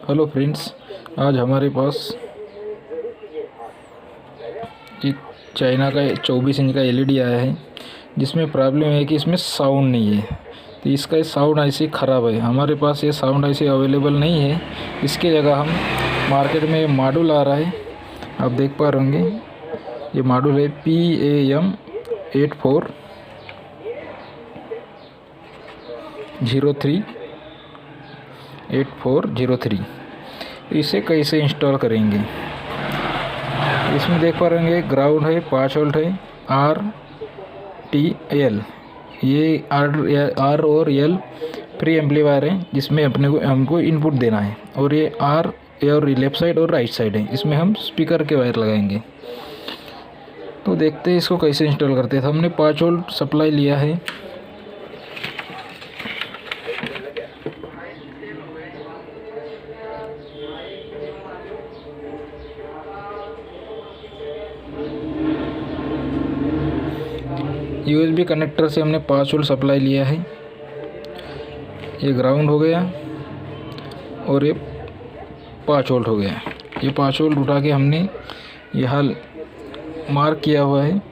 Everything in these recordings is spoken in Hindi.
हेलो फ्रेंड्स, आज हमारे पास एक चाइना का 24 इंच का एलईडी आया है, जिसमें प्रॉब्लम है कि इसमें साउंड नहीं है। तो इसका साउंड आईसी ख़राब है। हमारे पास ये साउंड आईसी अवेलेबल नहीं है। इसके जगह हम मार्केट में मॉड्यूल आ रहा है, आप देख पा रहे होंगे। ये मॉड्यूल है PAM8403। इसे कैसे इंस्टॉल करेंगे, इसमें देख पा रहे होंगे। ग्राउंड है, 5 वोल्ट है, RTL। ये आर और एल प्री एम्पलीफायर है, जिसमें हमको इनपुट देना है। और ये आर और लेफ्ट साइड और राइट साइड है, इसमें हम स्पीकर के वायर लगाएंगे। तो देखते हैं इसको कैसे इंस्टॉल करते हैं। तो हमने 5 वोल्ट सप्लाई लिया है। USB कनेक्टर से हमने 5 वोल्ट सप्लाई लिया है। ये ग्राउंड हो गया और ये 5 वोल्ट हो गया। ये 5 वोल्ट उठा के हमने यहाँ मार्क किया हुआ है,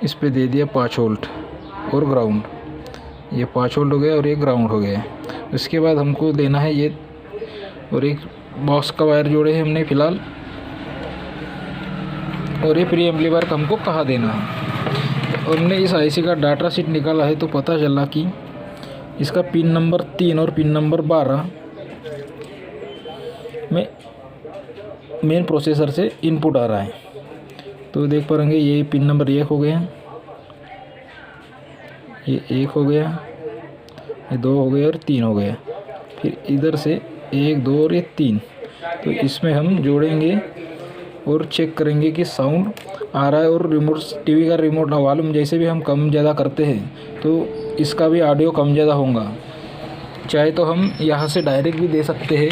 इस पे दे दिया 5 वोल्ट और ग्राउंड। ये 5 वोल्ट हो गया और ये ग्राउंड हो गया। उसके बाद हमको देना है ये, और एक बॉक्स का वायर जोड़े हैं हमने फ़िलहाल। और ये प्री एम्पलीफायर का हमको कहाँ देना है। हमने इस आईसी का डाटा शीट निकाला है, तो पता चला कि इसका पिन नंबर 3 और पिन नंबर 12 में मेन प्रोसेसर से इनपुट आ रहा है। तो देख पाएंगे ये पिन नंबर 1 हो गया, ये 1 हो गया, ये 2 हो गया और 3 हो गया। फिर इधर से 1, 2 और ये 3। तो इसमें हम जोड़ेंगे और चेक करेंगे कि साउंड आ रहा है। और रिमोट, टीवी का रिमोट वॉल्यूम जैसे भी हम कम ज़्यादा करते हैं, तो इसका भी ऑडियो कम ज़्यादा होगा। चाहे तो हम यहाँ से डायरेक्ट भी दे सकते हैं,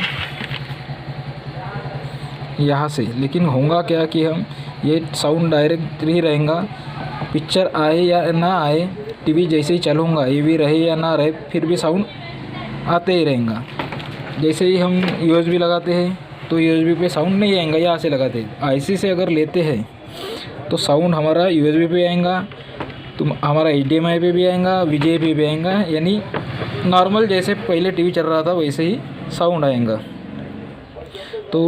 यहाँ से। लेकिन होगा क्या कि हम ये साउंड डायरेक्ट ही रहेगा, पिक्चर आए या ना आए, टीवी जैसे ही चलूँगा, ये भी रहे या ना रहे, फिर भी साउंड आते ही रहेगा। जैसे ही हम USB लगाते हैं तो USB पे साउंड नहीं आएगा, यहाँ से लगाते हैं। आईसी से अगर लेते हैं तो साउंड हमारा USB पे आएगा, तो हमारा HDMI पे भी आएगा, VGA पे भी आएगा। यानी नॉर्मल जैसे पहले टीवी चल रहा था वैसे ही साउंड आएगा। तो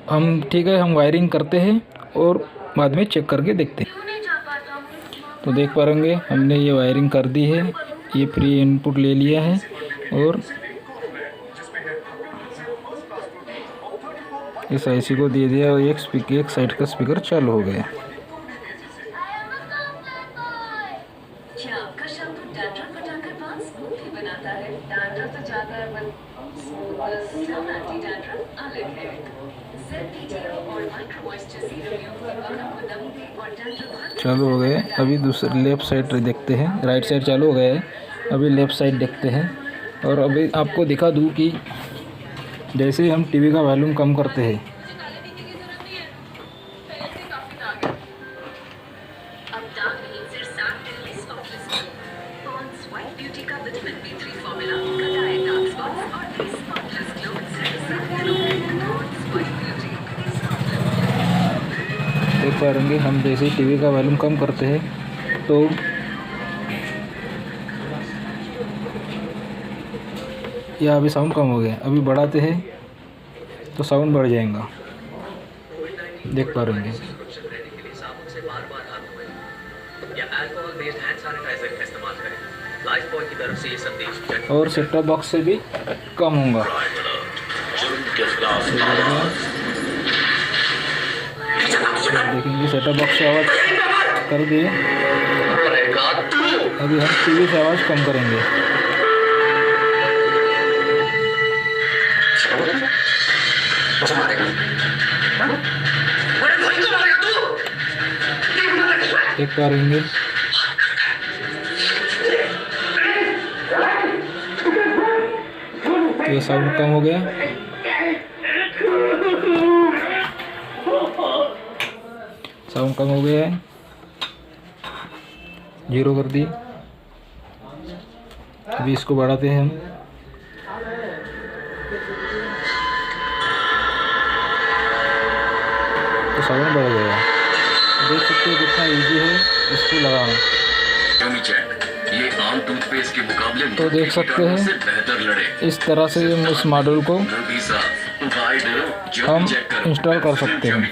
हम ठीक है, हम वायरिंग करते हैं और बाद में चेक करके देखते हैं। तो देख पा रहेंगे हमने ये वायरिंग कर दी है, ये प्री इनपुट ले लिया है और इस आईसी को दे दिया और एक साइड का स्पीकर चालू हो गया। चालू हो गए। अभी दूसरे लेफ़्ट साइड देखते हैं, राइट साइड चालू हो गया है, अभी लेफ़्ट साइड देखते हैं। और अभी आपको दिखा दूँ कि जैसे हम टीवी का वॉल्यूम कम करते हैं, देख पा रहेंगे हम जैसे ही टीवी का वॉल्यूम कम करते हैं तो यह अभी साउंड कम हो गया। अभी बढ़ाते हैं तो साउंड बढ़ जाएगा, देख पा रहे हैं। और सेटअप बॉक्स से भी कम होगा। देखेंगे सेटअप बॉक्स से आवाज़ कर दिए। अभी हम टीवी से आवाज़ कम करेंगे। देख पा रहेंगे ये साउंड कम हो गया। साउंड कम हो गया है, 0 कर दिए। अभी इसको बढ़ाते हैं हम। साउंड बढ़ गया। देख सकते हो कितना इजी है इसको लगाना। ये आम टूथपेस्ट के मुकाबले तो देख सकते हैं बेहतर लड़े। इस तरह से इस मॉड्यूल को हम इंस्टॉल कर सकते हैं।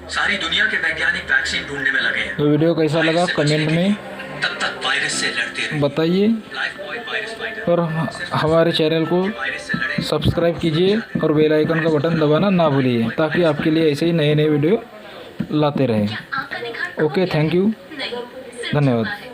सारी दुनिया के वैज्ञानिक वैक्सीन ढूंढने में लगे हैं। ये वीडियो कैसा लगा कमेंट में तब तक वायरस से लड़ते रहे। बताइए और हमारे चैनल को सब्सक्राइब कीजिए और बेल आइकन का बटन दबाना ना भूलिए ताकि आपके लिए ऐसे ही नए नए वीडियो लाते रहें। ओके, थैंक यू, धन्यवाद।